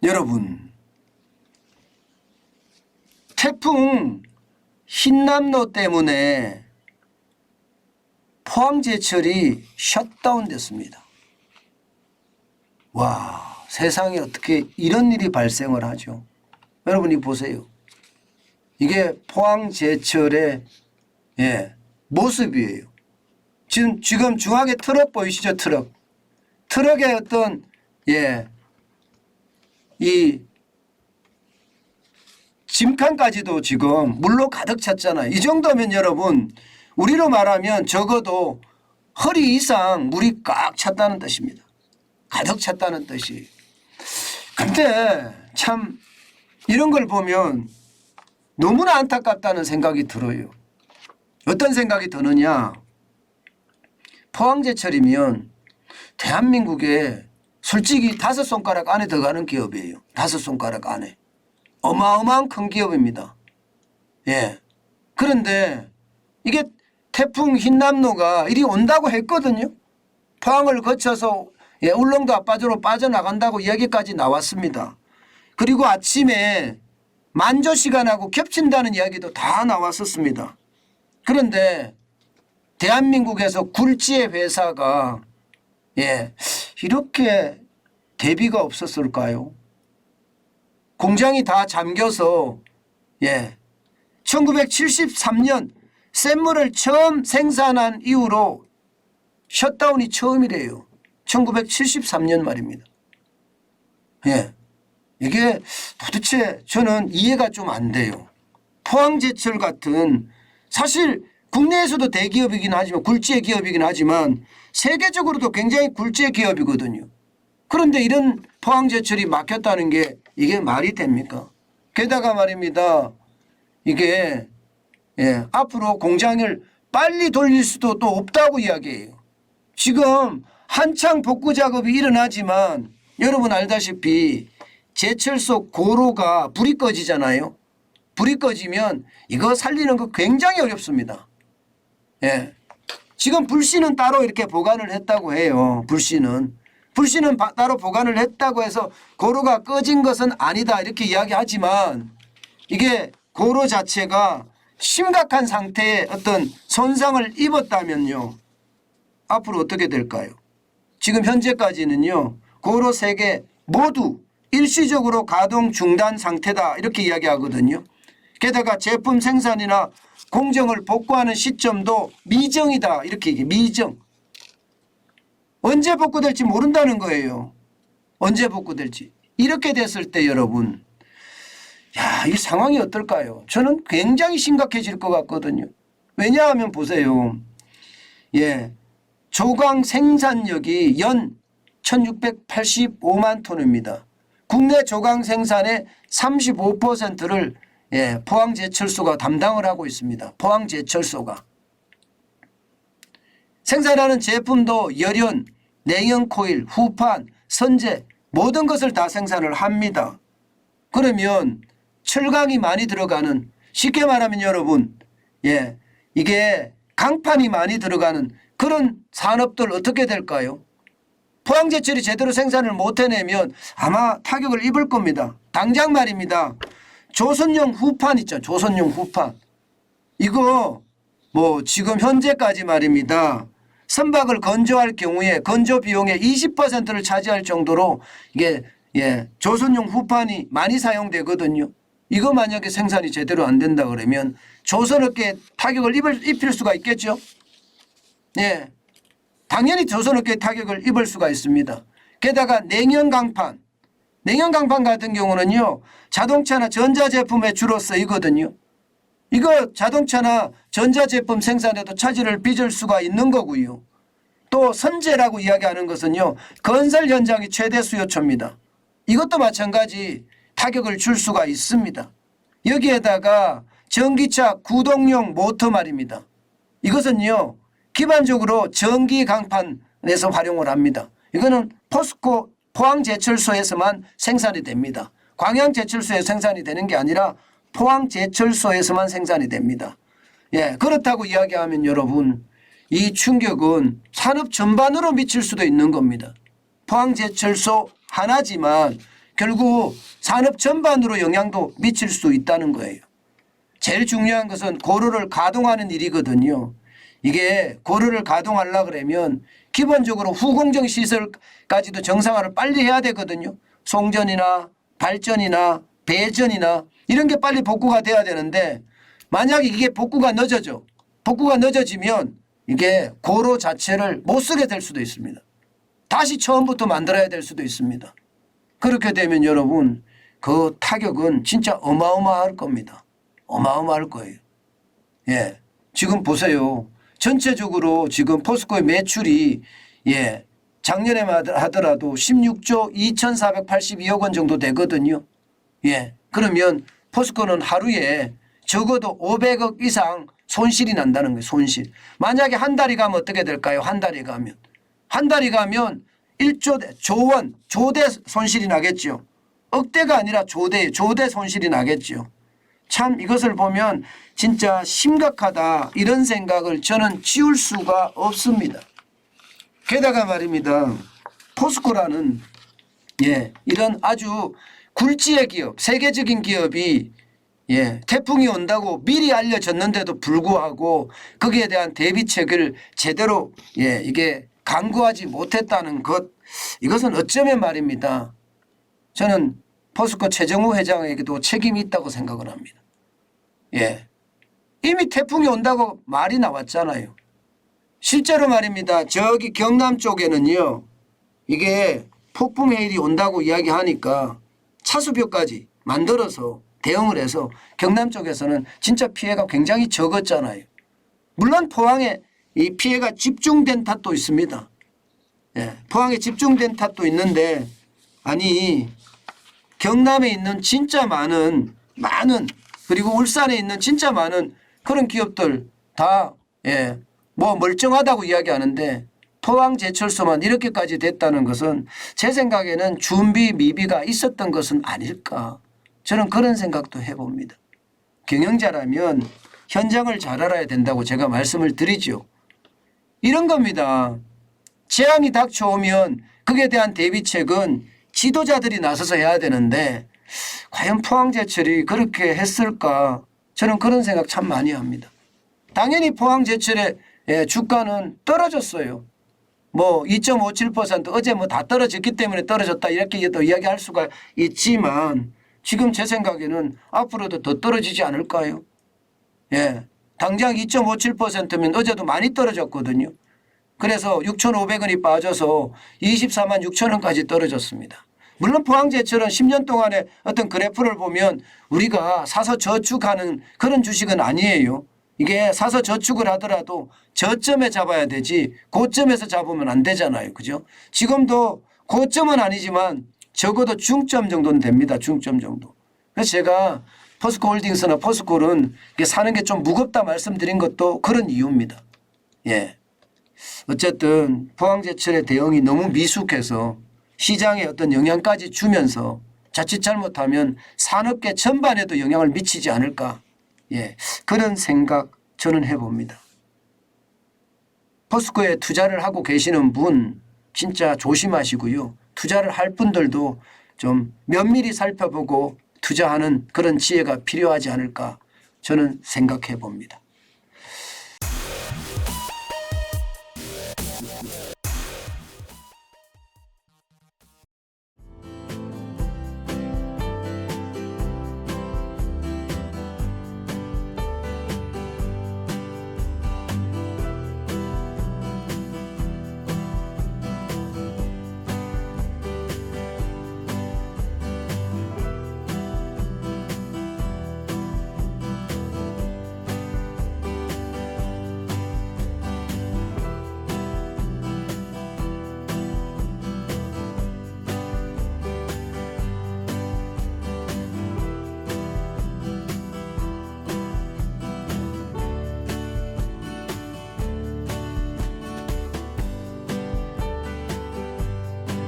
여러분, 태풍 흰남노 때문에 포항제철이 셧다운 됐습니다. 와, 세상에 어떻게 이런 일이 발생을 하죠. 여러분이 보세요. 이게 포항제철의 모습이에요. 지금 중앙에 트럭 보이시죠? 트럭의 어떤 이 짐칸까지도 지금 물로 가득 찼잖아요. 이 정도면 여러분, 우리로 말하면 적어도 허리 이상 물이 꽉 찼다는 뜻입니다. 가득 찼다는 뜻이. 근데 참 이런 걸 보면 너무나 안타깝다는 생각이 들어요. 어떤 생각이 드느냐. 포항제철이면 대한민국에 솔직히 5손가락 안에 들어가는 기업이에요. 5손가락 안에. 어마어마한 큰 기업입니다. 그런데 이게 태풍 흰남노가 이리 온다고 했거든요. 포항을 거쳐서 울릉도 앞바다로 빠져나간다고 이야기까지 나왔습니다. 그리고 아침에 만조 시간하고 겹친다는 이야기도 다 나왔었습니다. 그런데 대한민국에서 굴지의 회사가 이렇게 대비가 없었을까요? 공장이 다 잠겨서 1973년 샘물을 처음 생산한 이후로 셧다운이 처음이래요. 1973년 말입니다. 이게 도대체 저는 이해가 좀 안 돼요. 포항제철 같은 사실 국내에서도 대기업이긴 하지만 굴지의 기업이긴 하지만 세계적으로도 굉장히 굴지의 기업이거든요. 그런데 이런 포항제철이 막혔다는 게 이게 말이 됩니까? 게다가 말입니다. 이게 앞으로 공장을 빨리 돌릴 수도 또 없다고 이야기해요. 지금 한창 복구 작업이 일어나지만 여러분 알다시피 제철소 고로가 불이 꺼지잖아요. 불이 꺼지면 이거 살리는 거 굉장히 어렵습니다. 지금 불씨는 따로 이렇게 보관을 했다고 해요. 불씨는 따로 보관을 했다고 해서 고로가 꺼진 것은 아니다 이렇게 이야기하지만 이게 고로 자체가 심각한 상태의 어떤 손상을 입었다면요. 앞으로 어떻게 될까요? 지금 현재까지는요. 고로 3개 모두 일시적으로 가동 중단 상태다 이렇게 이야기하거든요. 게다가 제품 생산이나 공정을 복구하는 시점도 미정이다 이렇게 얘기해요. 미정. 언제 복구될지 모른다는 거예요. 언제 복구될지. 이렇게 됐을 때 여러분 이 상황이 어떨까요? 저는 굉장히 심각해질 것 같거든요. 왜냐하면 보세요. 조강 생산력이 연 1685만 톤입니다. 국내 조강 생산의 35%를 포항제철소가 담당을 하고 있습니다. 포항제철소가. 생산하는 제품도 열연, 냉연 코일, 후판, 선제 모든 것을 다 생산을 합니다. 그러면 철강이 많이 들어가는 쉽게 말하면 여러분 이게 강판이 많이 들어가는 그런 산업들 어떻게 될까요? 포항제철이 제대로 생산을 못 해내면 아마 타격을 입을 겁니다. 당장 말입니다. 조선용 후판 있죠. 조선용 후판. 이거 지금 현재까지 말입니다. 선박을 건조할 경우에 건조 비용의 20%를 차지할 정도로 이게 조선용 후판이 많이 사용되거든요. 이거 만약에 생산이 제대로 안 된다 그러면 조선업계에 타격을 입힐 수가 있겠죠. 당연히 조선업계에 타격을 입을 수가 있습니다. 게다가 냉연강판 같은 경우는요. 자동차나 전자제품에 주로 쓰이거든요. 이거 자동차나 전자제품 생산에도 차질을 빚을 수가 있는 거고요. 또 선제라고 이야기하는 것은요. 건설 현장이 최대 수요처입니다. 이것도 마찬가지 타격을 줄 수가 있습니다. 여기에다가 전기차 구동용 모터 말입니다. 이것은요. 기본적으로 전기 강판에서 활용을 합니다. 이거는 포스코 포항제철소에서만 생산이 됩니다. 광양제철소에서 생산이 되는 게 아니라 포항제철소에서만 생산이 됩니다. 그렇다고 이야기하면 여러분 이 충격은 산업 전반으로 미칠 수도 있는 겁니다. 포항제철소 하나지만 결국 산업 전반으로 영향도 미칠 수 있다는 거예요. 제일 중요한 것은 고로를 가동하는 일이거든요. 이게 고로를 가동하려고 그러면 기본적으로 후공정 시설까지도 정상화를 빨리 해야 되거든요. 송전이나 발전이나 배전이나 이런 게 빨리 복구가 돼야 되는데 만약에 이게 복구가 늦어지면 이게 고로 자체를 못 쓰게 될 수도 있습니다. 다시 처음부터 만들어야 될 수도 있습니다. 그렇게 되면 여러분 그 타격은 진짜 어마어마할 겁니다. 어마어마할 거예요. 예, 지금 보세요. 전체적으로 지금 포스코의 매출이 작년에 하더라도 16조 2,482억 원 정도 되거든요. 그러면 포스코는 하루에 적어도 500억 이상 손실이 난다는 거예요. 손실. 만약에 한 달이 가면 어떻게 될까요? 한 달이 가면 1조 조원 조대 손실이 나겠죠. 억대가 아니라 조대 손실이 나겠죠. 참 이것을 보면 진짜 심각하다 이런 생각을 저는 지울 수가 없습니다. 게다가 말입니다. 포스코라는 이런 아주 굴지의 기업, 세계적인 기업이 태풍이 온다고 미리 알려졌는데도 불구하고 거기에 대한 대비책을 제대로 이게 강구하지 못했다는 것, 이것은 어쩌면 말입니다. 저는 포스코 최정우 회장에게도 책임이 있다고 생각을 합니다. 이미 태풍이 온다고 말이 나왔잖아요. 실제로 말입니다. 저기 경남 쪽에는요. 이게 폭풍 해일이 온다고 이야기하니까 차수벽까지 만들어서 대응을 해서 경남 쪽에서는 진짜 피해가 굉장히 적었잖아요. 물론 포항에 이 피해가 집중된 탓도 있습니다. 포항에 집중된 탓도 있는데 아니 경남에 있는 진짜 많은 그리고 울산에 있는 진짜 많은 그런 기업들 다 뭐 멀쩡하다고 이야기하는데 포항제철소만 이렇게까지 됐다는 것은 제 생각에는 준비 미비가 있었던 것은 아닐까. 저는 그런 생각도 해봅니다. 경영자라면 현장을 잘 알아야 된다고 제가 말씀을 드리죠. 이런 겁니다. 재앙이 닥쳐오면 그에 대한 대비책은 지도자들이 나서서 해야 되는데 과연 포항제철이 그렇게 했을까. 저는 그런 생각 참 많이 합니다. 당연히 포항제철의 주가는 떨어졌어요. 뭐 2.57% 어제 뭐 다 떨어졌기 때문에 떨어졌다 이렇게도 이야기할 수가 있지만 지금 제 생각에는 앞으로도 더 떨어지지 않을까요? 당장 2.57%면 어제도 많이 떨어졌거든요. 그래서 6,500원이 빠져서 24만 6천 원까지 떨어졌습니다. 물론 포항제철은 10년 동안의 어떤 그래프를 보면 우리가 사서 저축하는 그런 주식은 아니에요. 이게 사서 저축을 하더라도 저점에 잡아야 되지 고점에서 잡으면 안 되잖아요. 그죠? 지금도 고점은 아니지만 적어도 중점 정도는 됩니다. 중점 정도. 그래서 제가 포스코홀딩스나 포스코는 사는 게 좀 무겁다 말씀드린 것도 그런 이유입니다. 어쨌든 포항제철의 대응이 너무 미숙해서 시장에 어떤 영향까지 주면서 자칫 잘못하면 산업계 전반에도 영향을 미치지 않을까. 그런 생각 저는 해봅니다. 포스코에 투자를 하고 계시는 분 진짜 조심하시고요. 투자를 할 분들도 좀 면밀히 살펴보고 투자하는 그런 지혜가 필요하지 않을까 저는 생각해 봅니다.